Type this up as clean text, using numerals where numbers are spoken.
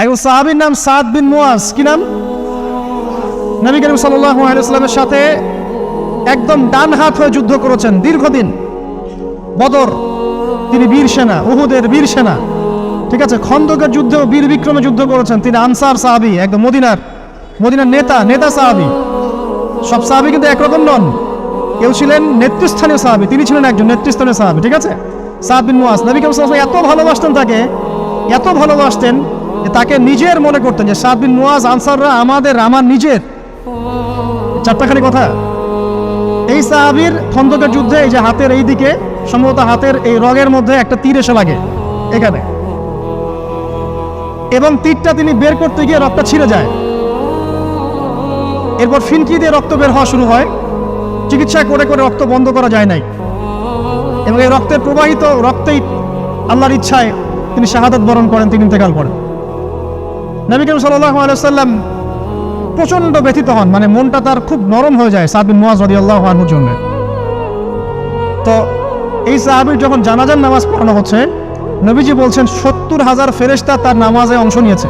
এক সাহাবীর নাম সাদ বিন মুয়াজ। কি নাম? নবী করিম সাল্লাল্লাহু আলাইহি ওয়াসাল্লামের সাথে একদম ডান হাত হয়ে যুদ্ধ করেছেন দীর্ঘদিন। বদর তিনি বীর সেনা, উহুদের বীর সেনা, ঠিক আছে। খন্দকের যুদ্ধেও বীর বিক্রমে যুদ্ধ করেছেন। তিনি আনসার সাহাবী, একদম মদিনার নেতা সাহাবী। সব সাহাবী কিন্তু একরকম নন। কেউ ছিলেন নেতৃস্থানীয় সাহাবী, তিনি ছিলেন একজন নেতৃস্থানীয় সাহাবী, ঠিক আছে। সাদ বিন মুয়াজ নবী করিম সাল্লাল্লাহু আলাইহি ওয়াসাল্লাম এত ভালোবাসতেন যে তাকে নিজের মনে করতেন যে সাদ বিন মুয়াজ আনসাররা আমার নিজের। চারটাখানি কথা। এই সাহাবীর খন্দকের যুদ্ধে এই যে হাতের এই দিকে, সম্ভবত হাতের এই রগের মধ্যে একটা তীর এসে লাগে এখানে, এবং তীরটা তিনি বের করতে গিয়ে রক্তটা ছিঁড়ে যায়। এরপর ফিনকি দিয়ে রক্ত বের হওয়া শুরু হয়। চিকিৎসা করে রক্ত বন্ধ করা যায় নাই, এবং এই রক্তের প্রবাহিত রক্তেই আল্লাহর ইচ্ছায় তিনি শাহাদাত বরণ করেন, তিনি ইন্তেকাল করেন। নবী করিম সাল্লাল্লাহু আলাইহি ওয়াসাল্লাম প্রচণ্ড ব্যথিত হন, মানে মনটা তার খুব নরম হয়ে যায় সাদ বিন মুয়াজ রাদিয়াল্লাহু আনহুর জন্য। তো এই সাহাবীর যখন জানাজার নামাজ পড়ানো হচ্ছে, নবীজি বলছেন 70,000 ফেরেশতা তার নামাজে অংশ নিয়েছে।